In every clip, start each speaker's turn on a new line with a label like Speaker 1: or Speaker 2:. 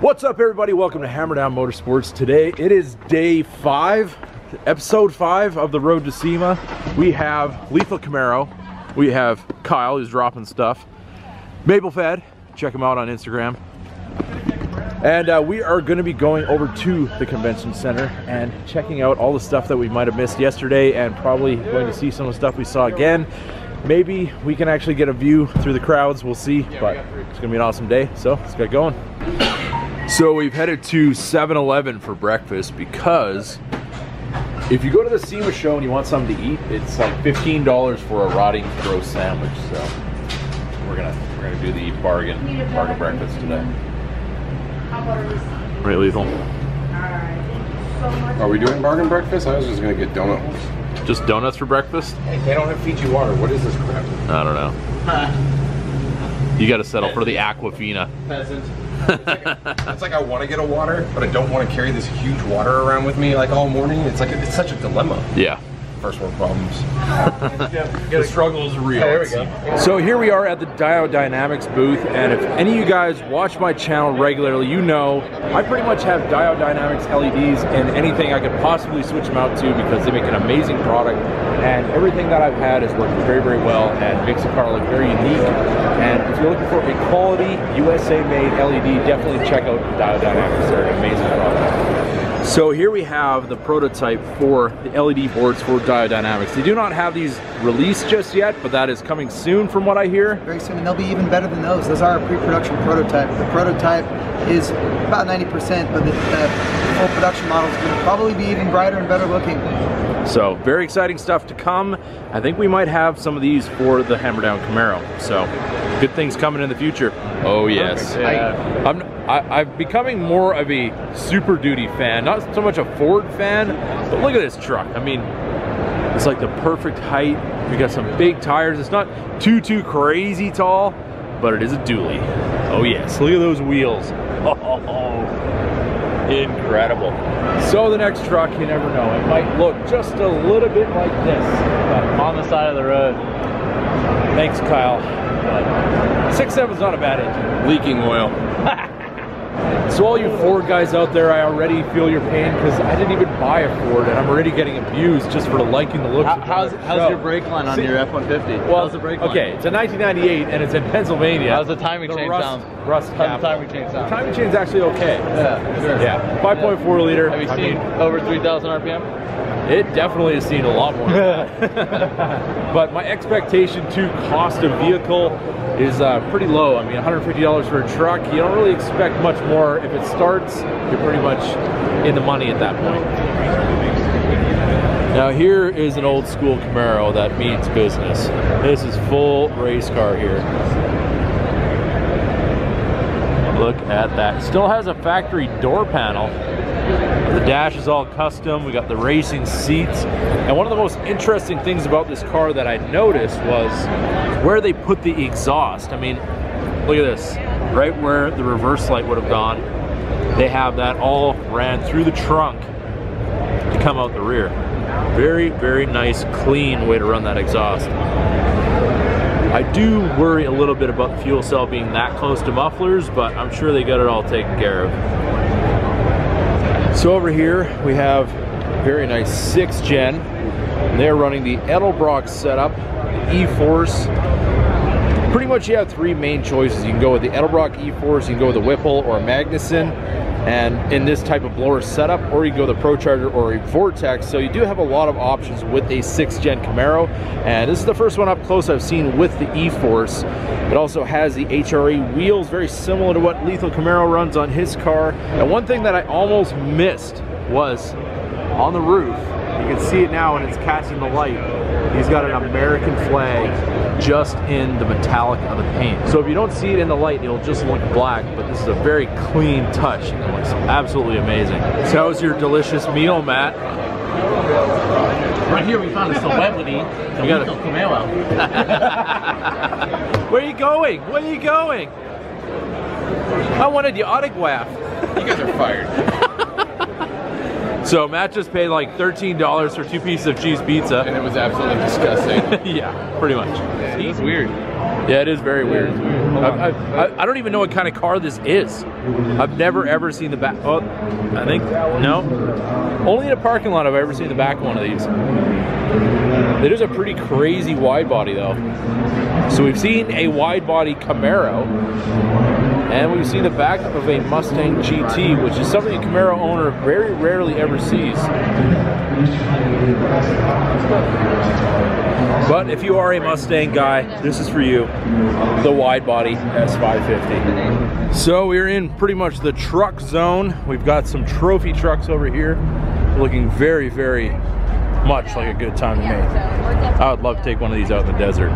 Speaker 1: What's up, everybody? Welcome to Hammerdown Motorsports. Today it is day 5, episode 5 of the road to SEMA. We have Lethal Camaro, we have Kyle who's dropping stuff, Maple Fed, check him out on Instagram, and we are going to be going over to the convention center and checking out all the stuff that we might have missed yesterday, and probably going to see some of the stuff we saw again. Maybe we can actually get a view through the crowds, we'll see, but it's gonna be an awesome day, so let's get going. So we've headed to 7-Eleven for breakfast because if you go to the SEMA show and you want something to eat, it's like $15 for a rotting roast sandwich. So we're gonna do the bargain breakfast today. Right, Lethal?
Speaker 2: Are we doing bargain breakfast? I was just gonna get donuts.
Speaker 1: Just donuts for breakfast?
Speaker 2: Hey, they don't have Fiji water. What is this crap?
Speaker 1: I don't know. You gotta settle for the Aquafina.
Speaker 2: Peasant. It's like I want to get a water, but I don't want to carry this huge water around with me like all morning. It's like it's such a dilemma.
Speaker 1: Yeah.
Speaker 2: First world problems.
Speaker 1: The struggle is real.
Speaker 2: There we go.
Speaker 1: So here we are at the Dynamics booth, and if any of you guys watch my channel regularly, you know I pretty much have Dynamics LEDs in anything I could possibly switch them out to because they make an amazing product, and everything that I've had has worked very, very well and makes the car look very unique. And if you're looking for a quality USA-made LED, definitely check out Dynamics. They're an amazing product. So here we have the prototype for the LED boards for Dynamics. They do not have these released just yet, but that is coming soon from what I hear.
Speaker 3: Very soon, and they'll be even better than those. Those are a pre-production prototype. The prototype is about 90%, but the full production model is going to probably be even brighter and better looking.
Speaker 1: So very exciting stuff to come. I think we might have some of these for the Hammerdown Camaro. So good things coming in the future. Oh yes. Yeah. I'm becoming more of a Super Duty fan, not so much a Ford fan, but look at this truck. I mean, it's like the perfect height. We got some big tires. It's not too crazy tall, but it is a dually. Oh yes, look at those wheels. Oh, incredible. So the next truck, you never know, it might look just a little bit like this, but on the side of the road. Thanks, Kyle. 6.7's not a bad engine.
Speaker 2: Leaking oil.
Speaker 1: So all you Ford guys out there, I already feel your pain because I didn't even buy a Ford and I'm already getting abused just for liking the looks.
Speaker 4: How's your brake line on your F-150?
Speaker 1: Well,
Speaker 4: how's the brake line?
Speaker 1: Okay, it's a 1998 and it's in Pennsylvania.
Speaker 4: How's the timing chain sound?
Speaker 1: Rust
Speaker 4: How's the timing chain sound?
Speaker 1: The timing chain's actually okay.
Speaker 4: Yeah, sure.
Speaker 1: Yeah, 5.4 liter.
Speaker 4: Have you seen over 3,000 RPM?
Speaker 1: It definitely has seen a lot more than that. But my expectation to cost of vehicle is pretty low. I mean, $150 for a truck, you don't really expect much more. If it starts, you're pretty much in the money at that point. Now here is an old school Camaro that means business. This is full race car here. Look at that. Still has a factory door panel. The dash is all custom. We got the racing seats. And one of the most interesting things about this car that I noticed was where they put the exhaust. I mean, look at this. Right where the reverse light would have gone, they have that all ran through the trunk to come out the rear. Very, very nice, clean way to run that exhaust. I do worry a little bit about the fuel cell being that close to mufflers, but I'm sure they got it all taken care of. So over here we have very nice 6th gen. They're running the Edelbrock setup, E-Force. Pretty much you have 3 main choices. You can go with the Edelbrock E-Force, you can go with a Whipple or a Magnuson, and in this type of blower setup, or you can go with a ProCharger or a Vortex. So you do have a lot of options with a 6th gen Camaro, and this is the first one up close I've seen with the E-Force. It also has the HRA wheels, very similar to what Lethal Camaro runs on his car. And one thing that I almost missed was on the roof, you can see it now and it's catching the light, he's got an American flag just in the metallic of the paint. So if you don't see it in the light, it'll just look black, but this is a very clean touch. It looks absolutely amazing. So how's your delicious meal, Matt?
Speaker 4: Right here we found a celebrity, the Lethal Camaro.
Speaker 1: Where are you going? Where are you going? I wanted your autograph.
Speaker 2: You guys are fired.
Speaker 1: So Matt just paid like $13 for 2 pieces of cheese pizza.
Speaker 2: And it was absolutely disgusting.
Speaker 1: Yeah, pretty much.
Speaker 4: It's weird.
Speaker 1: Yeah, it is very weird. I don't even know what kind of car this is. I've never ever seen the back. Oh, I think, no. Only in a parking lot have I ever seen the back of one of these. It is a pretty crazy wide body though. So we've seen a wide body Camaro, and we've seen the back of a Mustang GT, which is something a Camaro owner very rarely ever sees. But if you are a Mustang guy, this is for you, the wide body S550. So we're in pretty much the truck zone. We've got some trophy trucks over here, looking very, very much like a good time to me. I would love to take one of these out in the desert.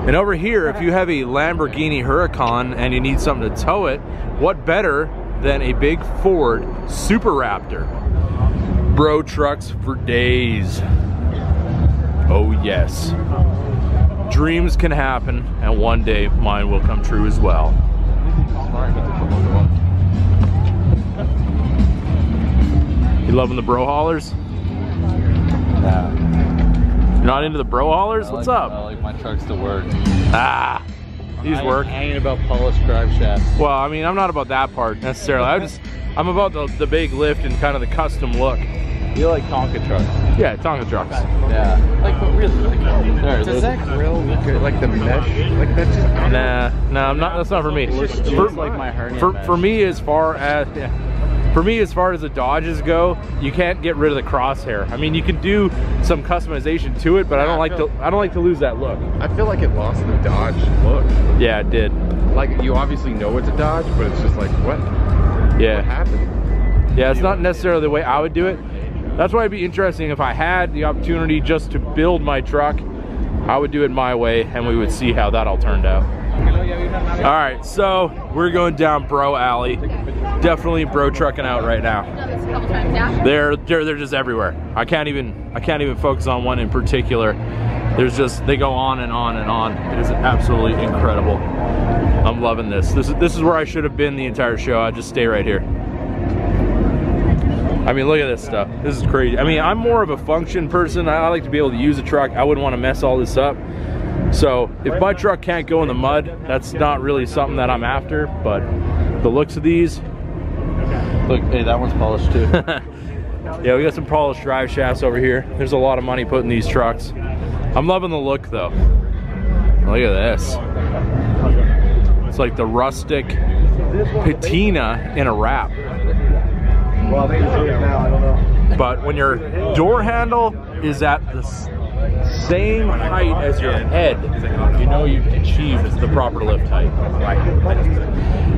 Speaker 1: And over here, if you have a Lamborghini Huracan and you need something to tow it, what better than a big Ford Super Raptor? Bro trucks for days. Oh yes. Dreams can happen, and one day mine will come true as well. You loving the bro haulers?
Speaker 4: Yeah.
Speaker 1: You're not into the bro haulers? What's up?
Speaker 4: I like my trucks to work.
Speaker 1: Ah, these work.
Speaker 4: I ain't about polished drive shafts.
Speaker 1: Well, I mean, I'm not about that part necessarily. I'm about the big lift and kind of the custom look.
Speaker 4: You like Tonka trucks?
Speaker 1: Yeah, Tonka trucks.
Speaker 4: Yeah. Like, but really, like,
Speaker 2: Does that grill look good? Like the mesh? Like that's just
Speaker 1: Nah, that's not for me.
Speaker 4: It's just like my hernia
Speaker 1: For me, as far as the Dodges go, you can't get rid of the crosshair. I mean, you can do some customization to it, but I don't like to lose that look.
Speaker 2: I feel like it lost the Dodge look.
Speaker 1: Yeah, it did.
Speaker 2: Like you obviously know it's a Dodge, but it's just like what?
Speaker 1: Yeah.
Speaker 2: What happened?
Speaker 1: Yeah, it's not necessarily the way I would do it. That's why it'd be interesting if I had the opportunity just to build my truck. I would do it my way, and we would see how that all turned out. All right, so we're going down Bro Alley. Definitely bro trucking out right now. They're just everywhere. I can't even focus on one in particular. They go on and on and on. It is absolutely incredible. I'm loving this. This is where I should have been the entire show. I just stay right here. I mean, look at this stuff. This is crazy. I mean, I'm more of a function person. I like to be able to use a truck. I wouldn't want to mess all this up. So if my truck can't go in the mud, that's not really something that I'm after. But the looks of these.
Speaker 4: look, hey, that one's polished too.
Speaker 1: Yeah, we got some polished drive shafts over here. There's a lot of money put in these trucks. I'm loving the look though. Look at this. It's like the rustic patina in a wrap.
Speaker 3: Well, maybe now, I don't know.
Speaker 1: But when your door handle is at the same height as your head, you know you've achieved the proper lift height.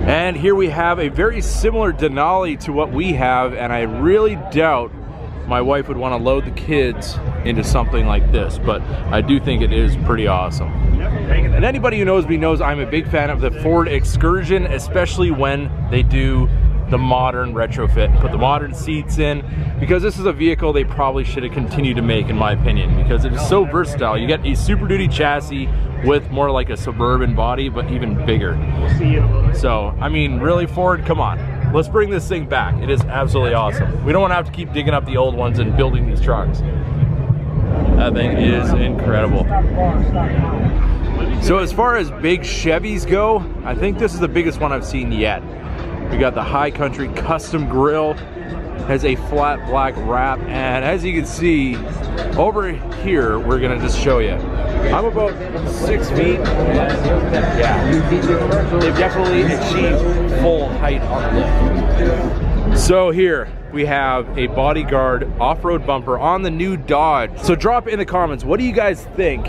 Speaker 1: And here we have a very similar Denali to what we have, and I really doubt my wife would want to load the kids into something like this, but I do think it is pretty awesome. And anybody who knows me knows I'm a big fan of the Ford Excursion, especially when they do the modern retrofit, put the modern seats in, because this is a vehicle they probably should have continued to make, in my opinion, because it is so versatile. You get a Super Duty chassis with more like a suburban body, but even bigger. So, I mean, really, Ford, come on. Let's bring this thing back. It is absolutely awesome. We don't want to have to keep digging up the old ones and building these trucks. That thing is incredible. So as far as big Chevys go, I think this is the biggest one I've seen yet. We got the High Country custom grille, has a flat black wrap, and as you can see over here, we're gonna just show you. I'm about 6 feet. Yeah, they've definitely achieved full height on the lift. So here we have a Bodyguard off-road bumper on the new Dodge. So drop in the comments, what do you guys think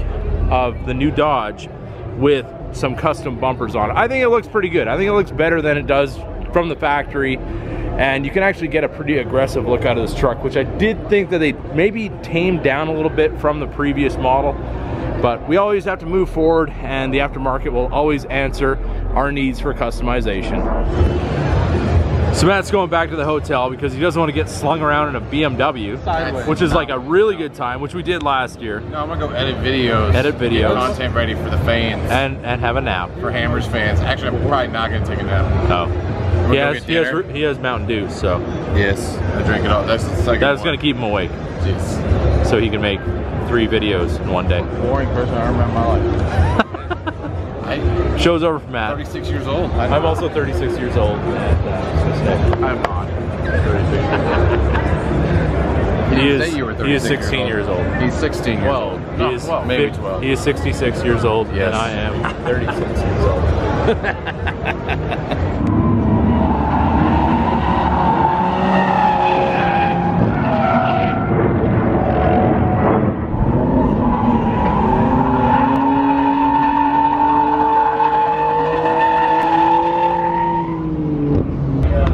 Speaker 1: of the new Dodge with some custom bumpers on it? I think it looks pretty good. I think it looks better than it does from the factory, and you can actually get a pretty aggressive look out of this truck, which I did think that they maybe tamed down a little bit from the previous model, but we always have to move forward, and the aftermarket will always answer our needs for customization. So Matt's going back to the hotel because he doesn't want to get slung around in a BMW,
Speaker 4: Sideways.
Speaker 1: which is like a really good time, which we did last year.
Speaker 2: No, I'm gonna go edit videos.
Speaker 1: Edit videos.
Speaker 2: Get content ready for the fans.
Speaker 1: And have a nap.
Speaker 2: For Hammers fans. Actually, I'm probably not gonna take a nap.
Speaker 1: Oh.
Speaker 2: We'll go get dinner.
Speaker 1: He has Mountain Dew, so
Speaker 2: Yes, I drink it all. That's the second
Speaker 1: that's
Speaker 2: one.
Speaker 1: gonna keep him awake,
Speaker 2: Jeez.
Speaker 1: so he can make 3 videos in one day.
Speaker 4: Boring person I remember in my life.
Speaker 1: Show's over for Matt.
Speaker 2: 36 years old.
Speaker 1: I'm also 36 years old. And,
Speaker 4: I'm not.
Speaker 1: he is
Speaker 2: 36
Speaker 1: 16 years old.
Speaker 2: He's 16 years
Speaker 4: Well,
Speaker 2: old.
Speaker 1: He is,
Speaker 2: maybe 12.
Speaker 1: He is 66 years old,
Speaker 2: Yes.
Speaker 1: and I am 36 years old.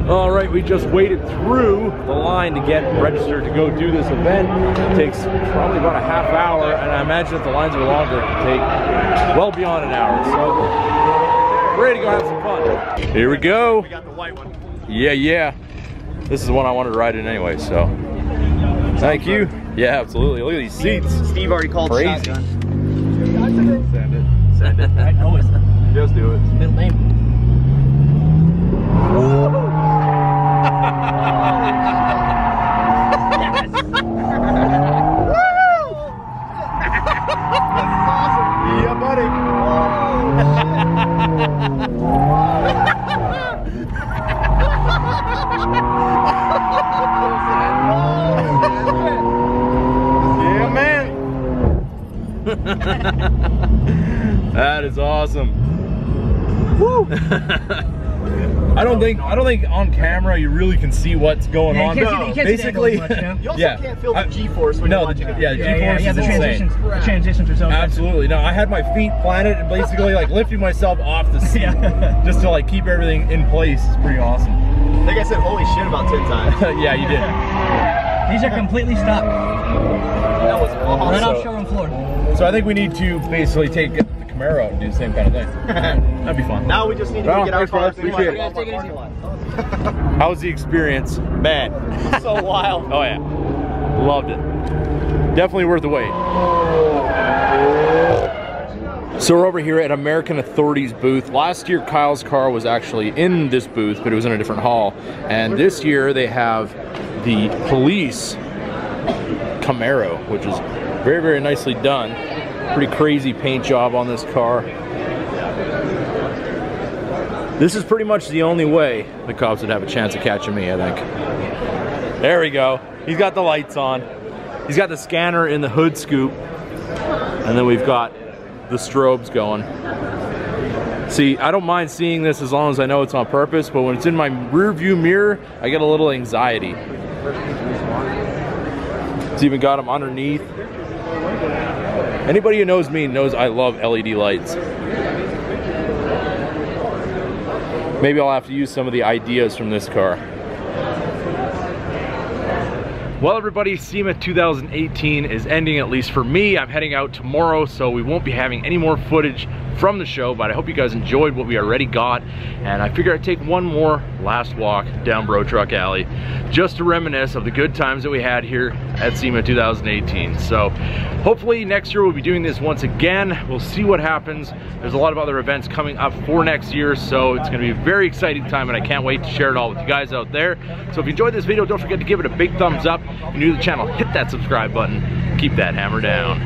Speaker 1: All right, we just waited through the line to get registered to go do this event. It takes probably about a half hour, and I imagine if the lines are longer, it could take well beyond an hour. So we're ready to go have some fun. Here we go.
Speaker 5: We got the white one.
Speaker 1: Yeah. This is the one I wanted to ride in anyway, so. Thank you. Yeah, absolutely. Look at these seats.
Speaker 5: Steve already called
Speaker 1: Crazy.
Speaker 5: shotgun.
Speaker 1: Send it.
Speaker 5: I know it's
Speaker 1: Just do it.
Speaker 5: middle name.
Speaker 1: Yeah, buddy. Yeah, man. That is awesome. Woo. I don't think on camera you really can see what's going on. Basically,
Speaker 5: You also
Speaker 1: yeah.
Speaker 5: can't feel the G-force when
Speaker 1: No,
Speaker 5: you're watching it.
Speaker 1: yeah, G-force is
Speaker 5: the
Speaker 1: insane.
Speaker 5: transitions are so
Speaker 1: Absolutely. No, I had my feet planted and basically like lifting myself off the seat just to like keep everything in place. It's pretty awesome.
Speaker 5: I think I said holy shit about 10 times.
Speaker 1: Yeah, you did.
Speaker 6: These are completely stuck.
Speaker 5: That was awesome.
Speaker 6: Right off
Speaker 1: So-
Speaker 6: showroom floor.
Speaker 1: So I think we need to basically take the Camaro out and do the same kind of thing. That'd be fun.
Speaker 5: Now we just need to
Speaker 1: Well,
Speaker 5: get our
Speaker 1: thanks, brother.
Speaker 5: cars.
Speaker 1: Appreciate it. How was the experience? Man.
Speaker 5: So wild.
Speaker 1: Oh yeah. Loved it. Definitely worth the wait. So we're over here at American Authority's booth. Last year Kyle's car was actually in this booth, but it was in a different hall. And this year they have the police Camaro, which is very, very nicely done. Pretty crazy paint job on this car. This is pretty much the only way the cops would have a chance of catching me, I think. There we go. He's got the lights on. He's got the scanner in the hood scoop. And then we've got the strobes going. See, I don't mind seeing this as long as I know it's on purpose, but when it's in my rear view mirror, I get a little anxiety. It's even got them underneath. Anybody who knows me knows I love LED lights. Maybe I'll have to use some of the ideas from this car. Well, everybody, SEMA 2018 is ending, at least for me. I'm heading out tomorrow, so we won't be having any more footage from the show, but I hope you guys enjoyed what we already got, and I figured I'd take one more last walk down Bro Truck Alley just to reminisce of the good times that we had here at SEMA 2018. So hopefully next year we'll be doing this once again. We'll see what happens. There's a lot of other events coming up for next year, so it's going to be a very exciting time, and I can't wait to share it all with you guys out there. So if you enjoyed this video, don't forget to give it a big thumbs up. If you're new to the channel, hit that subscribe button. Keep that hammer down.